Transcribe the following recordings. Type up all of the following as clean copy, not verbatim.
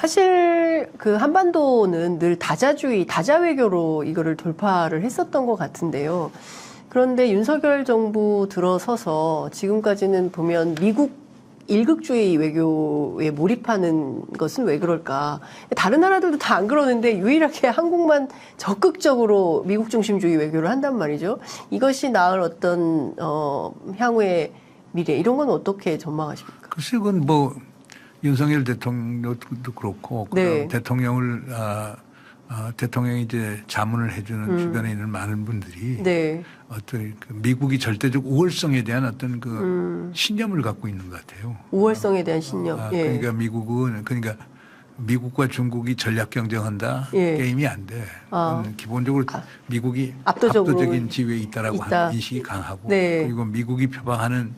사실 그 한반도는 늘 다자주의, 다자외교로 이거를 돌파를 했었던 것 같은데요. 그런데 윤석열 정부 들어서서 지금까지는 보면 미국 일극주의 외교에 몰입하는 것은 왜 그럴까? 다른 나라들도 다 안 그러는데 유일하게 한국만 적극적으로 미국 중심주의 외교를 한단 말이죠. 이것이 낳을 어떤 향후의 미래 이런 건 어떻게 전망하십니까? 글쎄, 그건 뭐 윤석열 대통령도 그렇고 네. 대통령을 대통령이 이제 자문을 해주는 주변에 있는 많은 분들이 네. 어떤 그 미국이 절대적 우월성에 대한 어떤 그 신념을 갖고 있는 것 같아요. 우월성에 대한 신념. 예. 그러니까 그러니까 미국과 중국이 전략 경쟁한다 예. 게임이 안 돼. 기본적으로 미국이 압도적으로 압도적인 지위에 있다라고 하는 인식이 강하고 네. 그리고 미국이 표방하는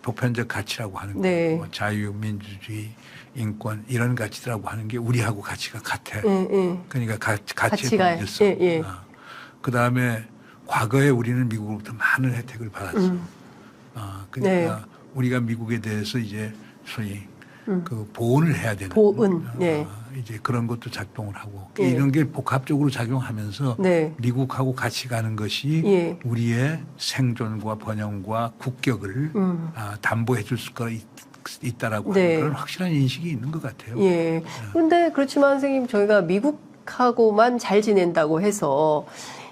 보편적 가치라고 하는 네. 뭐 자유, 민주주의, 인권 이런 가치라고 하는 게 우리하고 가치가 같아. 그러니까 가치의 동질성. 예. 그다음에 과거에 우리는 미국으로부터 많은 혜택을 받았어. 그러니까 네. 우리가 미국에 대해서 이제 소위 그 보온을 해야 되는 보은. 네. 이제 그런 것도 작동을 하고 예. 이런 게 복합적으로 작용하면서 네. 미국하고 같이 가는 것이 예. 우리의 생존과 번영과 국격을 담보해 줄 수가 있다라고 네. 하는 그런 확실한 인식이 있는 것 같아요. 예. 그런데 그렇지만 선생님 저희가 미국하고만 잘 지낸다고 해서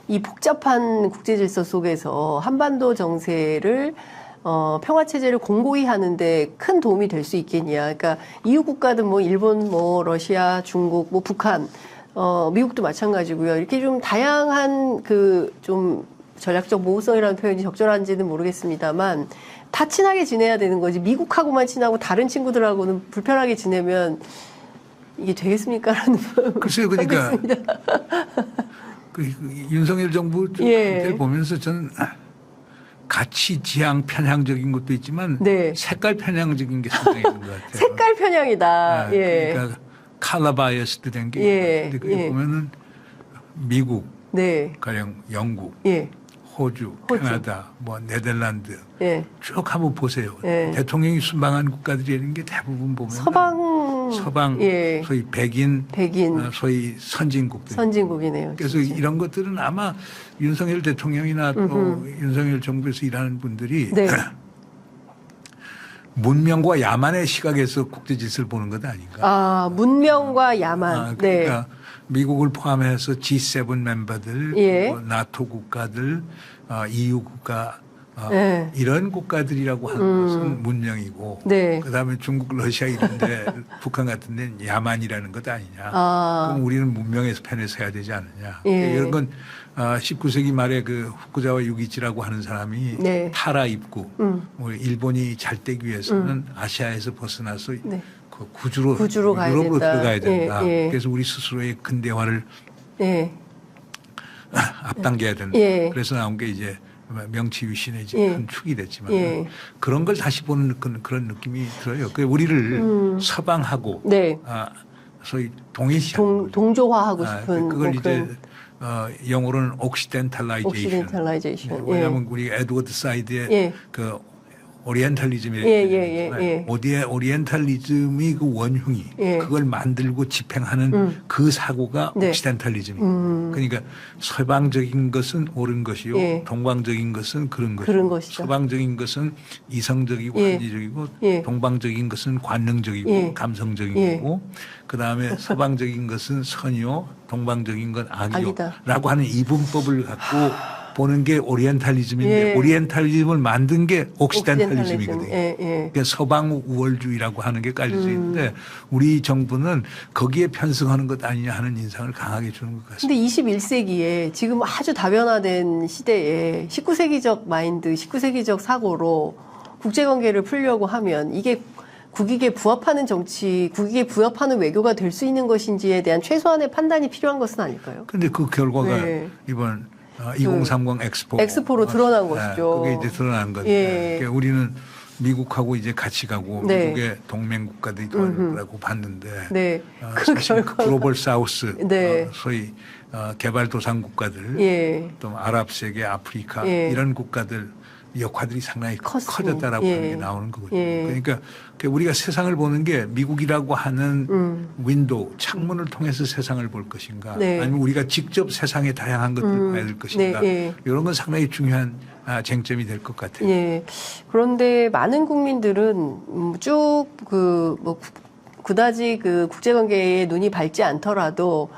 이 복잡한 국제 질서 속에서 한반도 정세를 평화 체제를 공고히 하는데 큰 도움이 될 수 있겠냐. 그러니까 이웃 국가든 뭐 일본, 뭐 러시아, 중국, 뭐 북한, 미국도 마찬가지고요. 이렇게 좀 다양한 그 좀 전략적 모호성이라는 표현이 적절한지는 모르겠습니다만 다 친하게 지내야 되는 거지. 미국하고만 친하고 다른 친구들하고는 불편하게 지내면 이게 되겠습니까라는 글쎄요, 그러니까 그 윤석열 정부 를 보면서 저는 가치 지향 편향적인 것도 있지만 네. 색깔 편향적인 게 상당히 있는 것 같아요. 색깔 편향이다. 예. 그러니까 컬러 바이어스도 된 게 있는데 그게 보면은 미국, 네. 가령 영국, 예. 호주, 캐나다, 뭐 네덜란드 예. 쭉 한번 보세요. 예. 대통령이 순방한 국가들이라는 게 대부분 보면 서방 예. 소위 백인, 소위 선진국들. 선진국이네요. 그래서 진짜. 이런 것들은 아마 윤석열 대통령이나 또 윤석열 정부에서 일하는 분들이 네. 문명과 야만의 시각에서 국제 질서를 보는 것 아닌가. 아, 문명과 야만. 그러니까 네. 미국을 포함해서 G7 멤버들, 예. 뭐 나토 국가들, EU 국가 네. 이런 국가들이라고 하는 것은 문명이고 네. 그다음에 중국, 러시아 이런데 북한 같은 데는 야만이라는 것 아니냐. 그럼 우리는 문명에서 편에서 해야 되지 않느냐. 예. 이런 건 19세기 말에 그 후쿠자와 유기치라고 하는 사람이 네. 타라 입구, 뭐 일본이 잘 되기 위해서는 아시아에서 벗어나서 네. 그 구주로 가야 유럽으로 된다. 들어가야 된다. 예. 그래서 우리 스스로의 근대화를 예. 앞당겨야 된다. 예. 그래서 나온 게 이제 명치유신의 이제 예. 큰 축이 됐지만 예. 그런 걸 다시 보는 그런 느낌이 들어요. 그 우리를 서방하고 네. 소위 동일시하는 동조화하고 싶은 그걸 뭐 이제 영어로는 옥시덴탈라이제이션. 네, 왜냐하면 우리 에드워드 사이드의 예. 그 오리엔탈리즘이라는 예. 오리엔탈리즘이 그 원흉이 그걸 만들고 집행하는 그 사고가 네. 옥시덴탈리즘입니다. 그러니까 서방적인 것은 옳은 것이요, 동방적인 것은 그런 것이죠. 서방적인 것은 이성적이고 합리적이고, 동방적인 것은 관능적이고 감성적이고, 그 다음에 서방적인 것은 선이요, 동방적인 건 악이요라고 하는 이분법을 갖고. 보는 게 오리엔탈리즘인데 오리엔탈리즘을 만든 게 옥시덴탈리즘이거든요. 그러니까 서방 우월주의라고 하는 게 깔려져 있는데 우리 정부는 거기에 편승하는 것 아니냐 하는 인상을 강하게 주는 것 같습니다. 근데 21세기에 지금 아주 다변화된 시대에 19세기적 마인드, 19세기적 사고로 국제관계를 풀려고 하면 이게 국익에 부합하는 정치, 국익에 부합하는 외교가 될 수 있는 것인지에 대한 최소한의 판단이 필요한 것은 아닐까요? 그런데 그 결과가 이번 2030 엑스포로 드러난 것이죠. 그게 이제 드러난 건데 그러니까 우리는 미국하고 이제 같이 가고 미국의 동맹 국가들이 도와주라고 봤는데 그 결과 글로벌 사우스 소위 개발도상 국가들 또 아랍 세계, 아프리카 이런 국가들 역할들이 상당히 컸으니. 커졌다라고 예. 하는 게 나오는 거거든요. 예. 그러니까 우리가 세상을 보는 게 미국이라고 하는 윈도우, 창문을 통해서 세상을 볼 것인가 네. 아니면 우리가 직접 세상의 다양한 것들을 봐야 될 것인가 네. 예. 이런 건 상당히 중요한 쟁점이 될 것 같아요. 예. 그런데 많은 국민들은 쭉 그다지 그 국제관계에 눈이 밝지 않더라도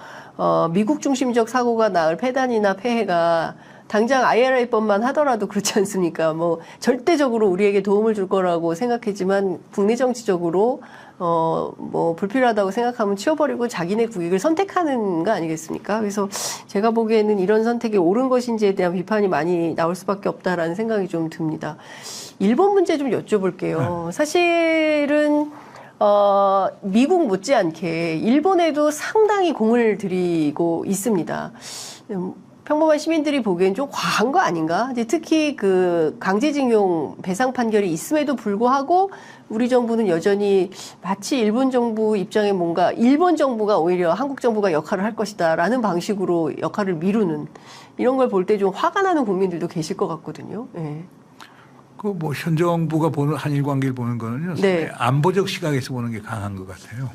미국 중심적 사고가 낳을 폐단이나 폐해가 당장 IRA법만 하더라도 그렇지 않습니까? 뭐 절대적으로 우리에게 도움을 줄 거라고 생각했지만 국내 정치적으로 뭐 불필요하다고 생각하면 치워버리고 자기네 국익을 선택하는 거 아니겠습니까? 그래서 제가 보기에는 이런 선택이 옳은 것인지에 대한 비판이 많이 나올 수밖에 없다라는 생각이 좀 듭니다. 일본 문제 좀 여쭤볼게요. 사실은 미국 못지않게 일본에도 상당히 공을 들이고 있습니다. 평범한 시민들이 보기엔 좀 과한 거 아닌가? 이제 특히 그 강제징용 배상 판결이 있음에도 불구하고 우리 정부는 여전히 마치 일본 정부 입장에 뭔가 일본 정부가 오히려 한국 정부가 역할을 할 것이다라는 방식으로 역할을 미루는 이런 걸 볼 때 좀 화가 나는 국민들도 계실 것 같거든요. 예. 그 뭐 현 정부가 보는 한일 관계를 보는 거는요. 네. 안보적 시각에서 보는 게 강한 것 같아요.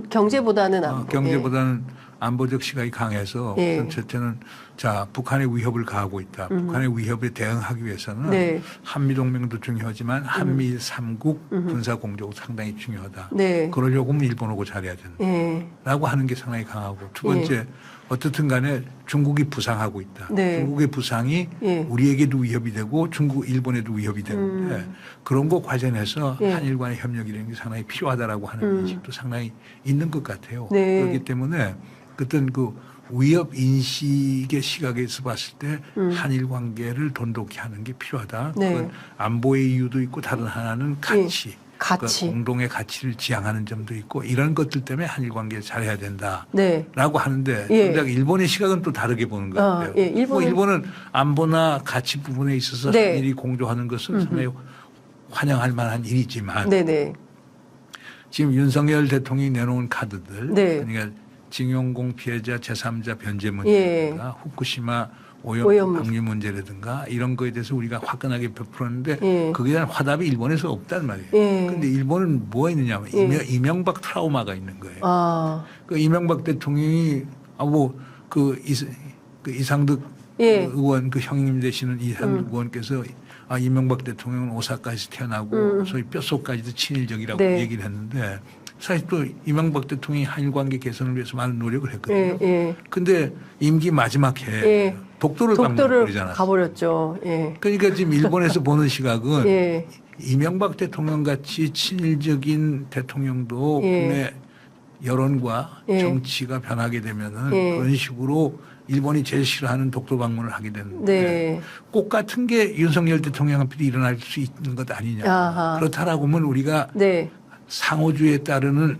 경제보다는 안보. 경제보다는 안보적 시각이 강해서 예. 첫째는 자 북한의 위협을 가하고 있다. 북한의 위협에 대응하기 위해서는 네. 한미동맹도 중요하지만 한미 3국 군사공조가 상당히 중요하다. 네. 그러려고 하면 일본하고 잘해야 된다라고 예. 하는 게 상당히 강하고 두 번째 어떻든 간에 중국이 부상하고 있다. 네. 중국의 부상이 예. 우리에게도 위협이 되고 일본에도 위협이 되는데 그런 거 관련해서 예. 한일 간의 협력이라는 게 상당히 필요하다라고 하는 인식도 상당히 있는 것 같아요. 네. 그렇기 때문에 어떤 그 위협 인식의 시각에서 봤을 때 한일 관계를 돈독히 하는 게 필요하다. 네. 그건 안보의 이유도 있고 다른 하나는 가치. 가치. 그러니까 공동의 가치를 지향하는 점도 있고 이런 것들 때문에 한일 관계를 잘해야 된다라고 네. 하는데 예. 정작 일본의 시각은 또 다르게 보는 것 같아요. 예. 일본은 안보나 가치 부분에 있어서 네. 한일이 공조하는 것은 상당히 환영할 만한 일이지만 네네. 지금 윤석열 대통령이 내놓은 카드들 네. 그러니까 징용공 피해자 제3자 변제 예. 문제라든가 후쿠시마 오염 방류 문제라든가 이런 거에 대해서 우리가 화끈하게 베풀었는데 예. 거기에 대한 화답이 일본에서 없단 말이에요. 예. 그런데 일본은 뭐가 있느냐면 이명박 트라우마가 있는 거예요. 그 이명박 대통령이 이상득 의원 그 형님 되시는 이상득 의원께서 이명박 대통령은 오사카에서 태어나고 소위 뼛속까지도 친일적이라고 네. 얘기를 했는데 사실 또 이명박 대통령이 한일 관계 개선을 위해서 많은 노력을 했거든요. 근데 임기 마지막 해에 독도를 방문해버리잖아요. 가버렸죠. 예. 그러니까 지금 일본에서 보는 시각은 이명박 대통령 같이 친일적인 대통령도 국내 여론과 정치가 변하게 되면은 그런 식으로 일본이 제일 싫어하는 독도 방문을 하게 되는데 꼭 같은 게 윤석열 대통령 앞에도 일어날 수 있는 것 아니냐. 아하. 그렇다라고 하면 우리가 상호주의에 따르는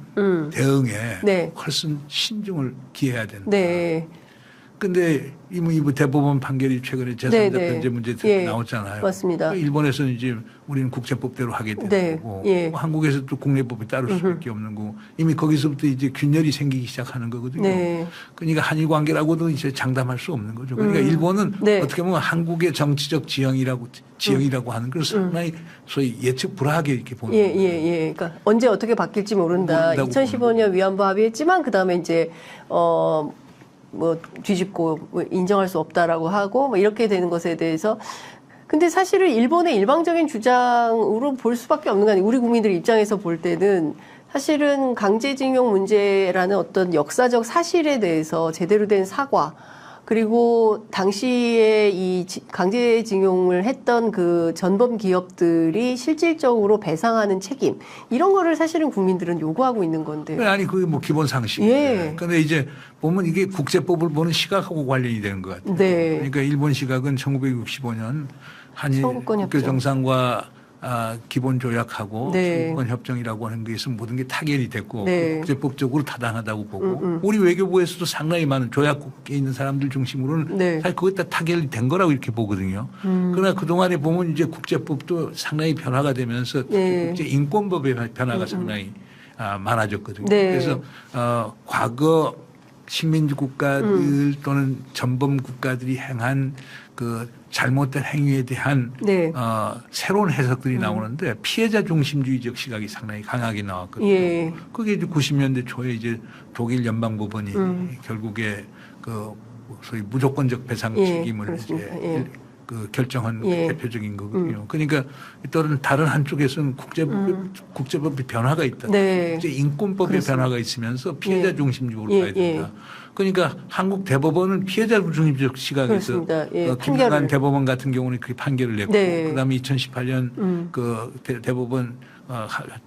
대응에 훨씬 신중을 기해야 된다. 근데 이미 대법원 판결이 최근에 제3자 변제 문제 나왔잖아요. 맞습니다. 일본에서는 이제 우리는 국제법대로 하게 되는 거고 한국에서 또 국내법에 따를 수밖에 없는 거고 이미 거기서부터 이제 균열이 생기기 시작하는 거거든요. 그러니까 한일 관계라고도 이제 장담할 수 없는 거죠. 그러니까 일본은 어떻게 보면 한국의 정치적 지형이라고 하는 걸 상당히 소위 예측 불허하게 이렇게 보는 거예요. 그러니까 언제 어떻게 바뀔지 모른다. 2015년 위안부 합의했지만 그 다음에 이제 뭐 뒤집고 인정할 수 없다라고 하고 뭐 이렇게 되는 것에 대해서 근데 사실은 일본의 일방적인 주장으로 볼 수밖에 없는 거 아니에요. 우리 국민들 입장에서 볼 때는 사실은 강제징용 문제라는 어떤 역사적 사실에 대해서 제대로 된 사과 그리고 당시에 이 강제징용을 했던 그 전범 기업들이 실질적으로 배상하는 책임 이런 거를 사실은 국민들은 요구하고 있는 건데. 아니 그게 뭐 기본 상식이에요. 그런데 이제 보면 이게 국제법을 보는 시각하고 관련이 되는 것 같아요. 그러니까 일본 시각은 1965년 한일 국교 정상과 기본 조약하고 청구권 협정이라고 하는 것에서 모든 게 타결이 됐고 국제법적으로 타당하다고 보고 우리 외교부에서도 상당히 많은 조약국에 있는 사람들 중심으로는 사실 그것 다 타결이 된 거라고 이렇게 보거든요. 그러나 그동안에 보면 이제 국제법도 상당히 변화가 되면서 국제 인권법의 변화가 상당히 많아졌거든요. 그래서 과거 식민지 국가들 또는 전범 국가들이 행한 그 잘못된 행위에 대한 네. 새로운 해석들이 나오는데 피해자 중심주의적 시각이 상당히 강하게 나왔거든요. 예. 그게 이제 90년대 초에 이제 독일 연방법원이 결국에 그 소위 무조건적 배상 예, 책임을 그렇습니다. 이제 예. 그 결정한 예. 대표적인 거거든요. 그러니까 또는 다른 한쪽에서는 국제법이 변화가 있다. 네. 국제 인권법의 그렇습니다. 변화가 있으면서 피해자 예. 중심적으로 예, 가야 된다. 그러니까 한국 대법원은 피해자 중심적 시각에서 그렇습니다. 예, 김영한 판결을. 대법원 같은 경우는 그 판결을 냈고 네. 그다음에 2018년 그 대법원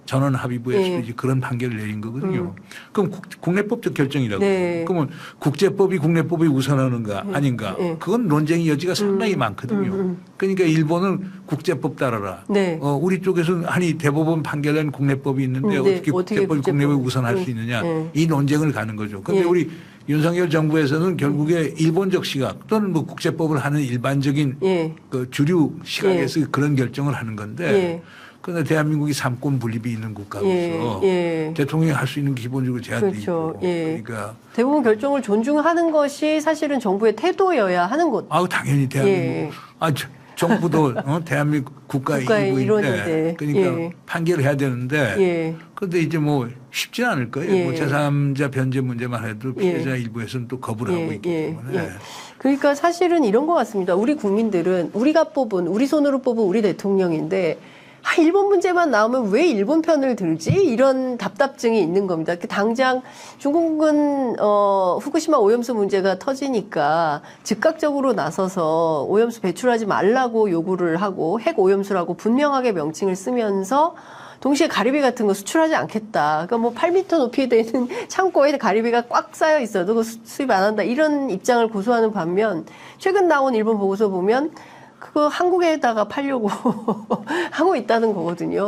전원 합의부에서 예. 이제 그런 판결을 내린 거거든요. 그럼 국내법적 결정이라고. 네. 그러면 국제법이 국내법이 우선하는가 아닌가. 예. 그건 논쟁의 여지가 상당히 많거든요. 그러니까 일본은 국제법 따라라. 네. 우리 쪽에서는 아니 대법원 판결한 국내법이 있는데 네. 어떻게 어떻게 국제법이 국제법을. 국내법이 우선할 수 있느냐. 예. 이 논쟁을 가는 거죠. 그런데 예. 우리 윤석열 정부에서는 결국에 일본적 시각 또는 뭐 국제법을 하는 일반적인 예. 그 주류 시각에서 그런 결정을 하는 건데 예. 그런데 대한민국이 삼권 분립이 있는 국가로서 예. 대통령이 할 수 있는 게 기본적으로 제한돼 그렇죠. 있고 예. 그러니까 대부분 결정을 존중하는 것이 사실은 정부의 태도여야 하는 것. 당연히 대한민국 예. 정부도 대한민국 국가의 국가의 일부인데 일원인데. 그러니까 예. 판결을 해야 되는데 예. 그런데 이제 뭐 쉽지 않을 거예요. 예. 뭐 제3자 변제 문제만 해도 피해자 일부에서는 또 거부를 하고 있기 때문에. 그러니까 사실은 이런 것 같습니다. 우리 국민들은 우리가 뽑은 우리 손으로 뽑은 우리 대통령인데 일본 문제만 나오면 왜 일본 편을 들지? 이런 답답증이 있는 겁니다. 당장 중국은 후쿠시마 오염수 문제가 터지니까 즉각적으로 나서서 오염수 배출하지 말라고 요구를 하고 핵 오염수라고 분명하게 명칭을 쓰면서 동시에 가리비 같은 거 수출하지 않겠다. 그러니까 뭐 8m 높이에 되는 창고에 가리비가 꽉 쌓여 있어도 그 수입 안 한다. 이런 입장을 고수하는 반면 최근 나온 일본 보고서 보면 그거 한국에다가 팔려고 하고 있다는 거거든요.